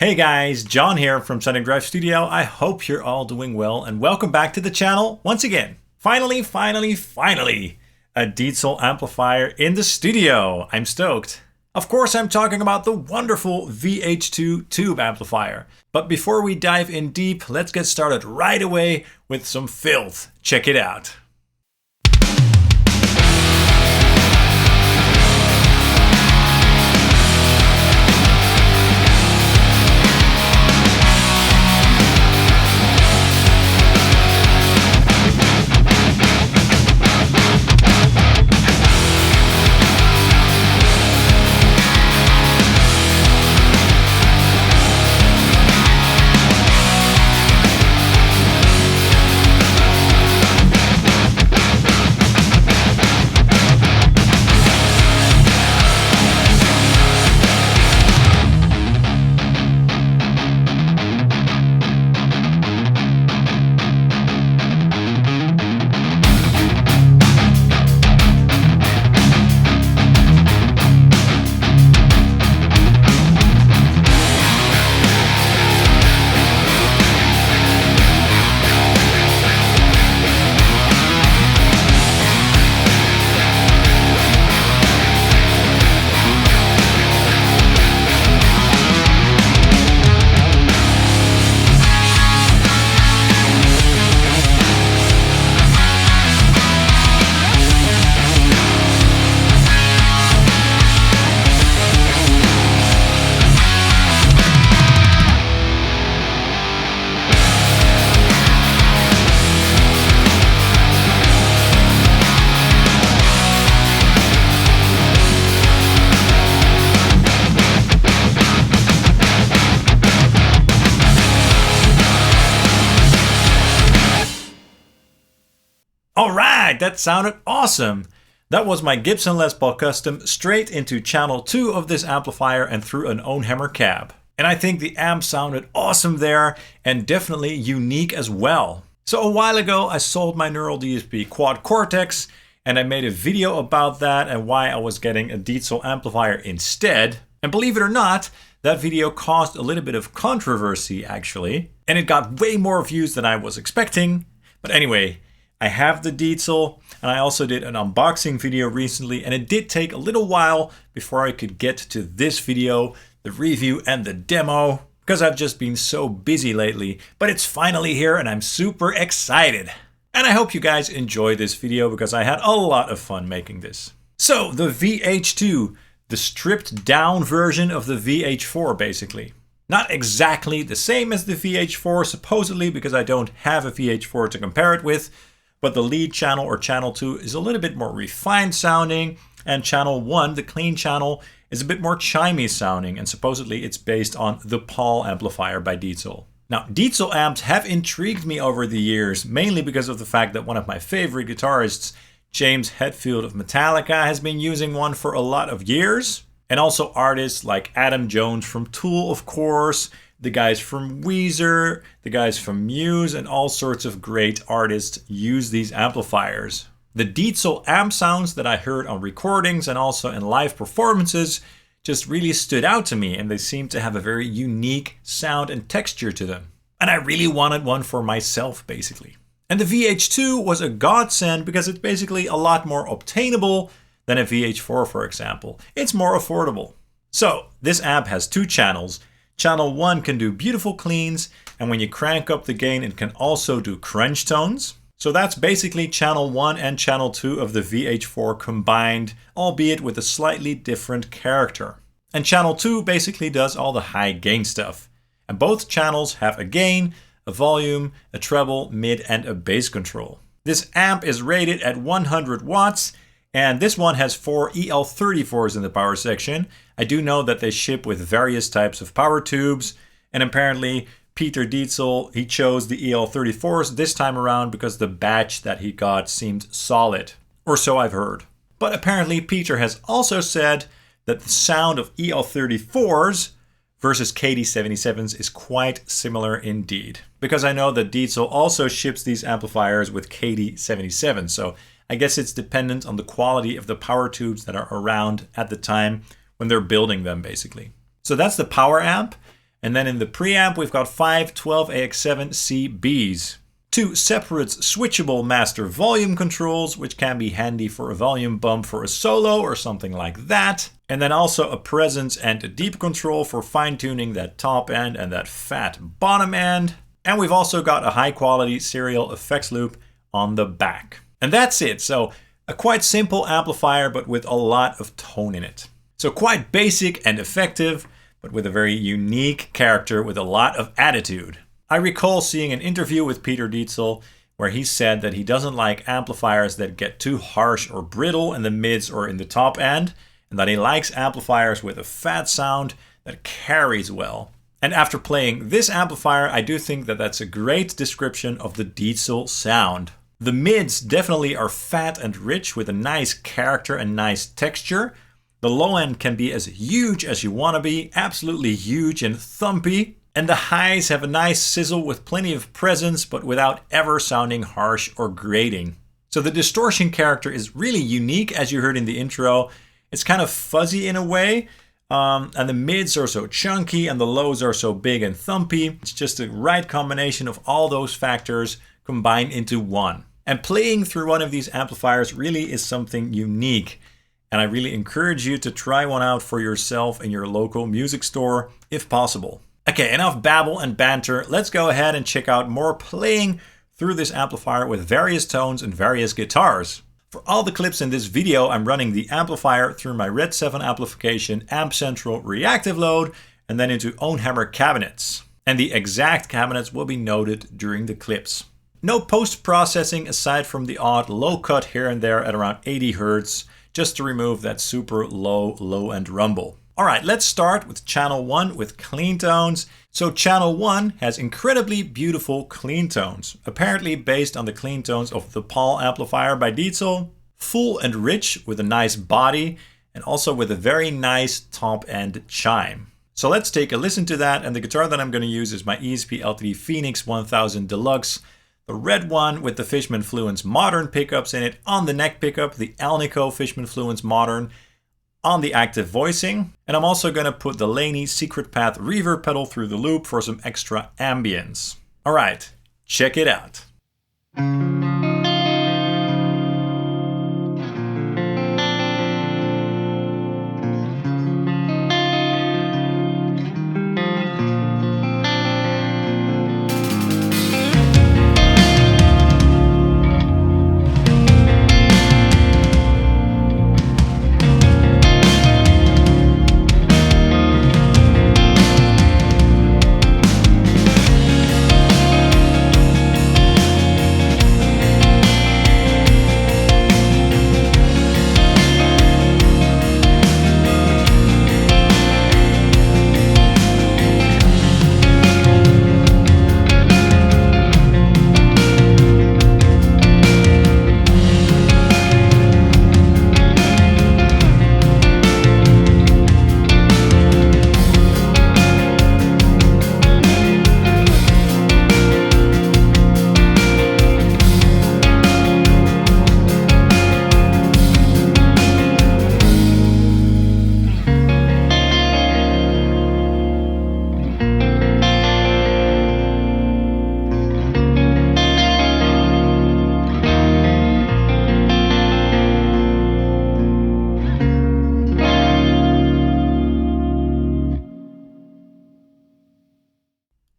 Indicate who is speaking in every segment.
Speaker 1: Hey guys, John here from Sonic Drive Studio. I hope you're all doing well and welcome back to the channel once again. Finally, a Diezel amplifier in the studio. I'm stoked. Of course, I'm talking about the wonderful VH2 tube amplifier. But before we dive in deep, let's get started right away with some filth. Check it out. Alright, that sounded awesome! That was my Gibson Les Paul Custom straight into channel 2 of this amplifier and through an OwnHammer cab. And I think the amp sounded awesome there and definitely unique as well. So a while ago I sold my Neural DSP Quad Cortex and I made a video about that and why I was getting a Diezel amplifier instead. And believe it or not, that video caused a little bit of controversy actually. And it got way more views than I was expecting. But anyway, I have the Diezel, and I also did an unboxing video recently, and it did take a little while before I could get to this video, the review and the demo, because I've just been so busy lately, but it's finally here and I'm super excited. And I hope you guys enjoy this video because I had a lot of fun making this. So the VH2, the stripped down version of the VH4 basically. Not exactly the same as the VH4 supposedly because I don't have a VH4 to compare it with. But the lead channel or channel 2 is a little bit more refined sounding, and channel 1, the clean channel, is a bit more chimey sounding, and supposedly it's based on the Paul amplifier by Diezel. Now, Diezel amps have intrigued me over the years, mainly because of the fact that one of my favorite guitarists, James Hetfield of Metallica, has been using one for a lot of years. And also artists like Adam Jones from Tool, of course, the guys from Weezer, the guys from Muse, and all sorts of great artists use these amplifiers. The Diezel amp sounds that I heard on recordings and also in live performances just really stood out to me, and they seem to have a very unique sound and texture to them. And I really wanted one for myself, basically. And the VH2 was a godsend because it's basically a lot more obtainable than a VH4, for example. It's more affordable. So this amp has 2 channels. Channel 1 can do beautiful cleans, and when you crank up the gain, it can also do crunch tones. So that's basically channel 1 and channel 2 of the VH4 combined, albeit with a slightly different character. And channel 2 basically does all the high gain stuff. And both channels have a gain, a volume, a treble, mid, and a bass control. This amp is rated at 100 watts, and this one has 4 EL34s in the power section. I do know that they ship with various types of power tubes, and apparently Peter Diezel, he chose the EL34s this time around because the batch that he got seemed solid, or so I've heard. But apparently Peter has also said that the sound of EL34s versus KD77s is quite similar indeed. Because I know that Diezel also ships these amplifiers with KD77, so I guess it's dependent on the quality of the power tubes that are around at the time when they're building them, basically. So that's the power amp. And then in the preamp, we've got 5 12AX7CBs. 2 separate switchable master volume controls, which can be handy for a volume bump for a solo or something like that. And then also a presence and a deep control for fine-tuning that top end and that Phat bottom end. And we've also got a high-quality serial effects loop on the back. And that's it. So a quite simple amplifier, but with a lot of tone in it. So quite basic and effective, but with a very unique character with a lot of attitude. I recall seeing an interview with Peter Diezel where he said that he doesn't like amplifiers that get too harsh or brittle in the mids or in the top end, and that he likes amplifiers with a fat sound that carries well. And after playing this amplifier, I do think that that's a great description of the Diezel sound. The mids definitely are fat and rich with a nice character and nice texture. The low end can be as huge as you want to be, absolutely huge and thumpy. And the highs have a nice sizzle with plenty of presence, but without ever sounding harsh or grating. So the distortion character is really unique, as you heard in the intro. It's kind of fuzzy in a way, and the mids are so chunky and the lows are so big and thumpy. It's just the right combination of all those factors combined into one. And playing through one of these amplifiers really is something unique. And I really encourage you to try one out for yourself in your local music store, if possible. Okay, enough babble and banter. Let's go ahead and check out more playing through this amplifier with various tones and various guitars. For all the clips in this video, I'm running the amplifier through my RedSeven Amplification Amp Central reactive load and then into OwnHammer cabinets. And the exact cabinets will be noted during the clips. No post-processing aside from the odd low cut here and there at around 80 Hz, just to remove that super low end rumble. Alright, let's start with channel 1 with clean tones. So channel 1 has incredibly beautiful clean tones, apparently based on the clean tones of the Paul amplifier by Diezel. Full and rich with a nice body and also with a very nice top end chime. So let's take a listen to that, and the guitar that I'm going to use is my ESP LTD Phoenix 1000 Deluxe. The red one with the Fishman Fluence Modern pickups in it on the neck pickup, the Alnico Fishman Fluence Modern on the active voicing. And I'm also going to put the Laney Secret Path reverb pedal through the loop for some extra ambience. Alright, check it out.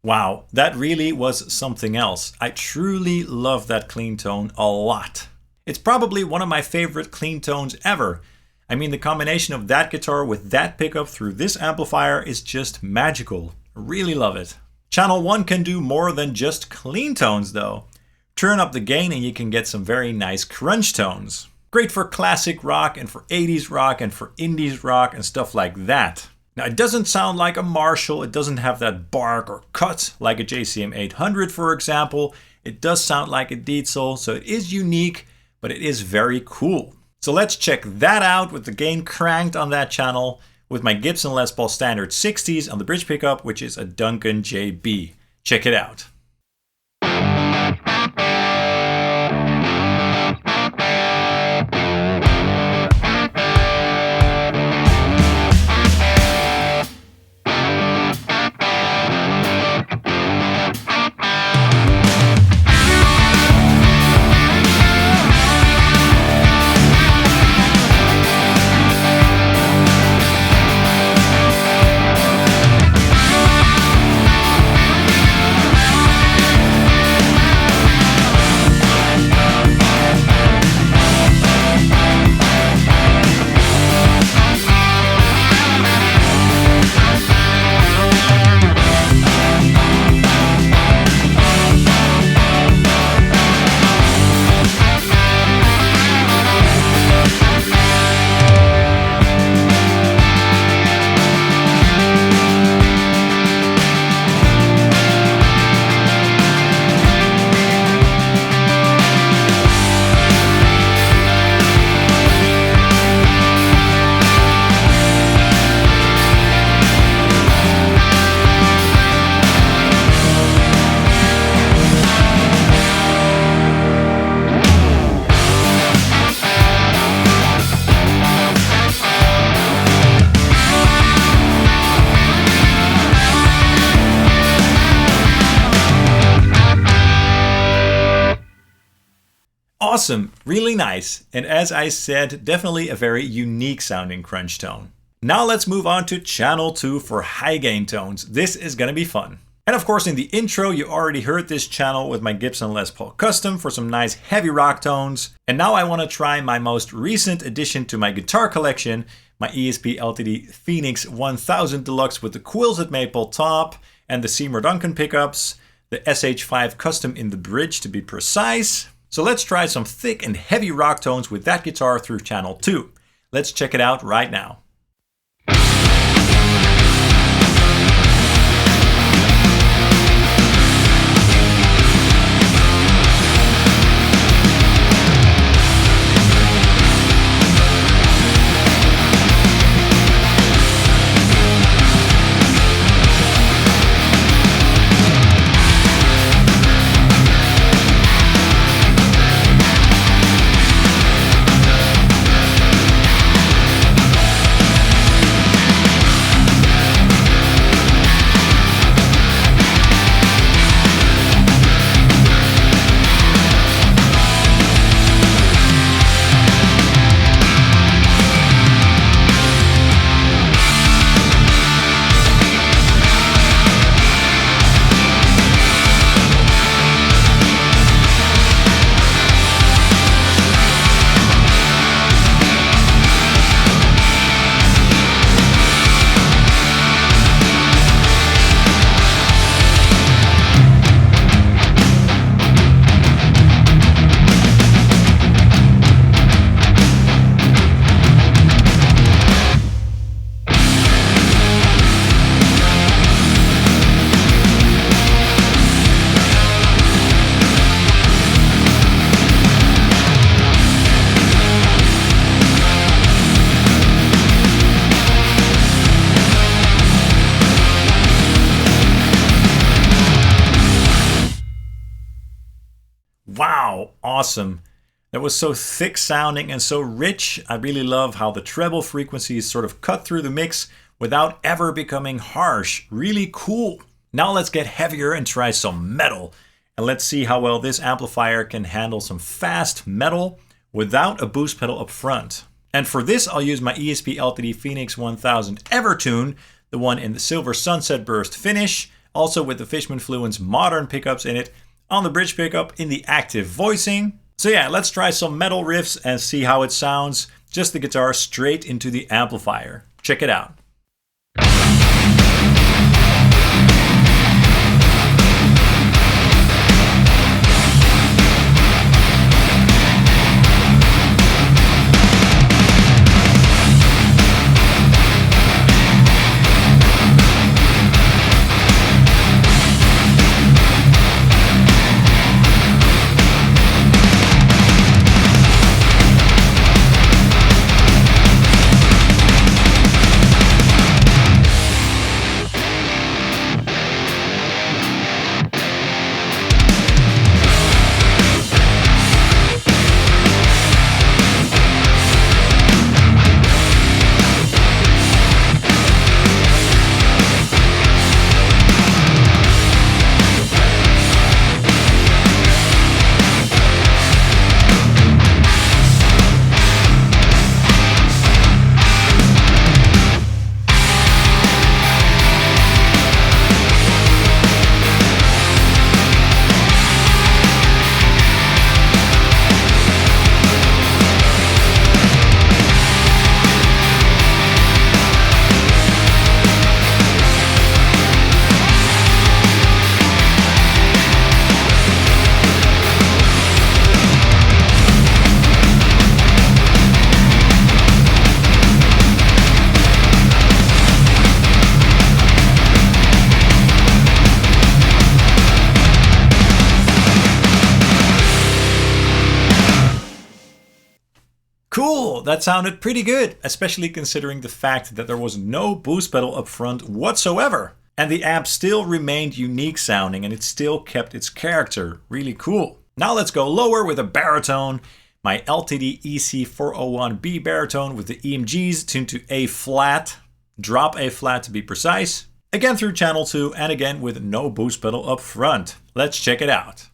Speaker 1: Wow, that really was something else. I truly love that clean tone a lot. It's probably one of my favorite clean tones ever. I mean, the combination of that guitar with that pickup through this amplifier is just magical. I really love it. Channel 1 can do more than just clean tones though. Turn up the gain and you can get some very nice crunch tones. Great for classic rock and for 80s rock and for indies rock and stuff like that. Now, it doesn't sound like a Marshall, it doesn't have that bark or cut like a JCM 800, for example. It does sound like a Diezel, so it is unique, but it is very cool. So let's check that out with the gain cranked on that channel with my Gibson Les Paul Standard 60s on the bridge pickup, which is a Duncan JB. Check it out. Awesome, really nice. And as I said, definitely a very unique sounding crunch tone. Now let's move on to channel 2 for high gain tones. This is gonna be fun. And of course in the intro you already heard this channel with my Gibson Les Paul Custom for some nice heavy rock tones. And now I want to try my most recent addition to my guitar collection, my ESP LTD Phoenix 1000 Deluxe with the Quilted maple top and the Seymour Duncan pickups, the SH5 Custom in the bridge to be precise. So let's try some thick and heavy rock tones with that guitar through channel 2. Let's check it out right now. Wow, awesome. That was so thick sounding and so rich. I really love how the treble frequencies sort of cut through the mix without ever becoming harsh. Really cool. Now let's get heavier and try some metal. And let's see how well this amplifier can handle some fast metal without a boost pedal up front. And for this, I'll use my ESP LTD Phoenix 1000 Evertune, the one in the silver sunset burst finish, also with the Fishman Fluence modern pickups in it, on the bridge pickup in the active voicing. So yeah, let's try some metal riffs and see how it sounds. Just the guitar straight into the amplifier. Check it out. Cool, that sounded pretty good, especially considering the fact that there was no boost pedal up front whatsoever. And the amp still remained unique sounding and it still kept its character. Really cool. Now let's go lower with a baritone. My LTD EC401B baritone with the EMGs tuned to A flat, drop A flat to be precise. Again through channel 2 and again with no boost pedal up front. Let's check it out.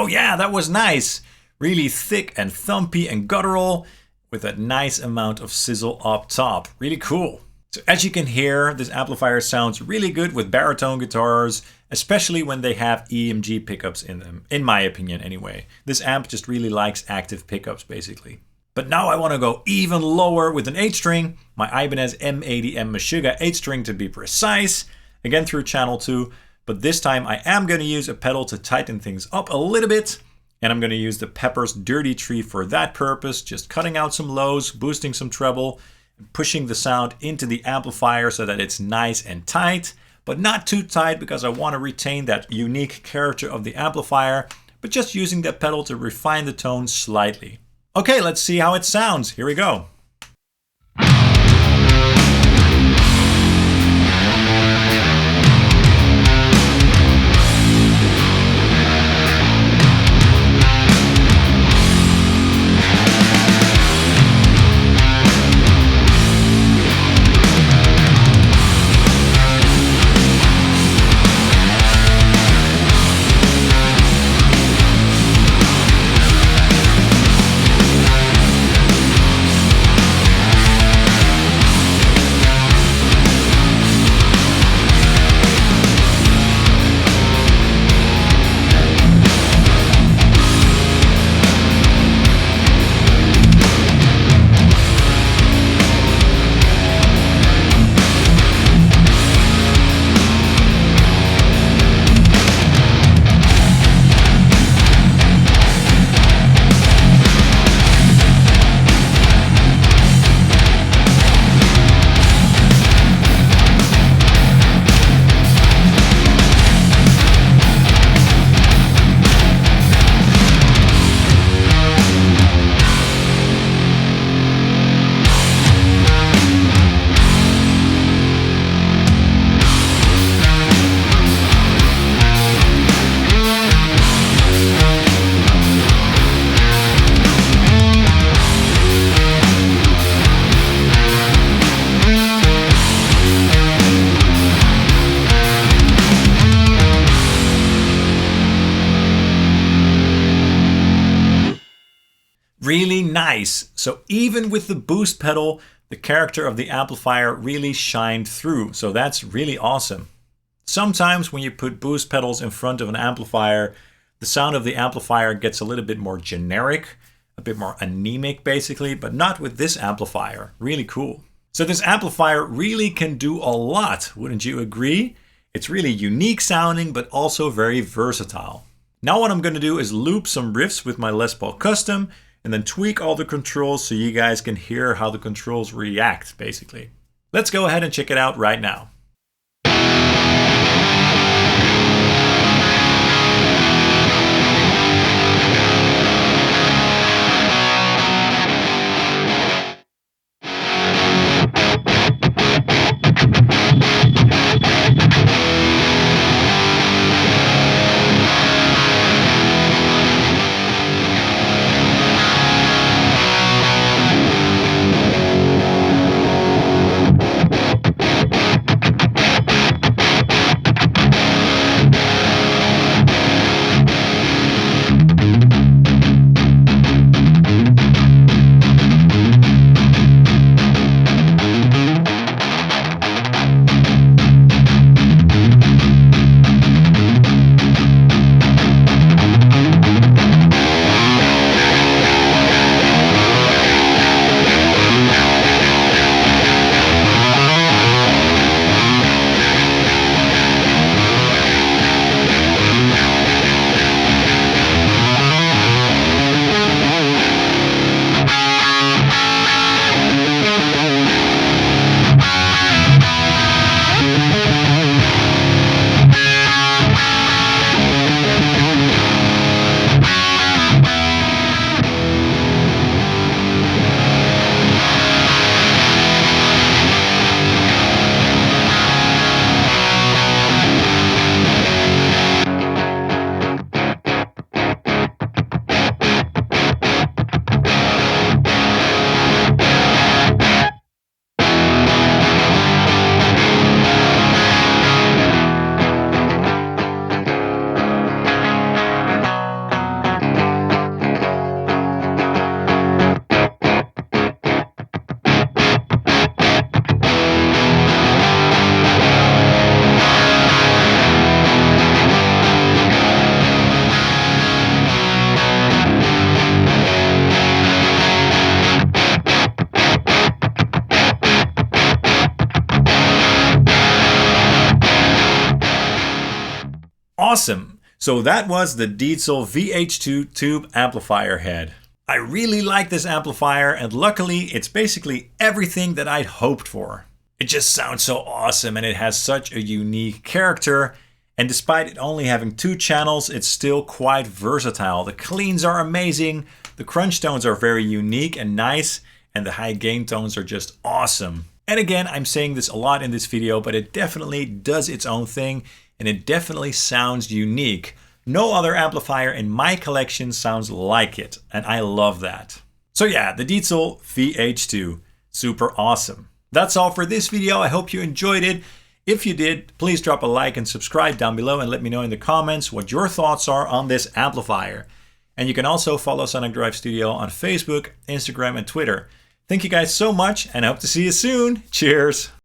Speaker 1: Oh yeah, that was nice. Really thick and thumpy and guttural with a nice amount of sizzle up top. Really cool. So as you can hear, this amplifier sounds really good with baritone guitars, especially when they have EMG pickups in them, in my opinion anyway. This amp just really likes active pickups basically. But now I want to go even lower with an 8-string, my Ibanez M80M Meshuggah 8-string to be precise, again through channel 2, but this time I am going to use a pedal to tighten things up a little bit, and I'm going to use the Pepers Dirty Tree for that purpose, just cutting out some lows, boosting some treble, and pushing the sound into the amplifier so that it's nice and tight, but not too tight because I want to retain that unique character of the amplifier, but just using that pedal to refine the tone slightly. Okay, let's see how it sounds. Here we go. Really nice. So even with the boost pedal, the character of the amplifier really shined through. So that's really awesome. Sometimes when you put boost pedals in front of an amplifier, the sound of the amplifier gets a little bit more generic, a bit more anemic basically, but not with this amplifier. Really cool. So this amplifier really can do a lot, wouldn't you agree? It's really unique sounding, but also very versatile. Now what I'm going to do is loop some riffs with my Les Paul Custom and then tweak all the controls so you guys can hear how the controls react, basically. Let's go ahead and check it out right now. Awesome! So that was the Diezel VH2 tube amplifier head. I really like this amplifier, and luckily it's basically everything that I'd hoped for. It just sounds so awesome and it has such a unique character, and despite it only having 2 channels, it's still quite versatile. The cleans are amazing, the crunch tones are very unique and nice, and the high gain tones are just awesome. And again, I'm saying this a lot in this video, but it definitely does its own thing, and it definitely sounds unique. No other amplifier in my collection sounds like it, and I love that. So yeah, the Diezel VH2, super awesome. That's all for this video. I hope you enjoyed it. If you did, please drop a like and subscribe down below and let me know in the comments what your thoughts are on this amplifier. And you can also follow Sonic Drive Studio on Facebook, Instagram, and Twitter. Thank you guys so much, and I hope to see you soon. Cheers!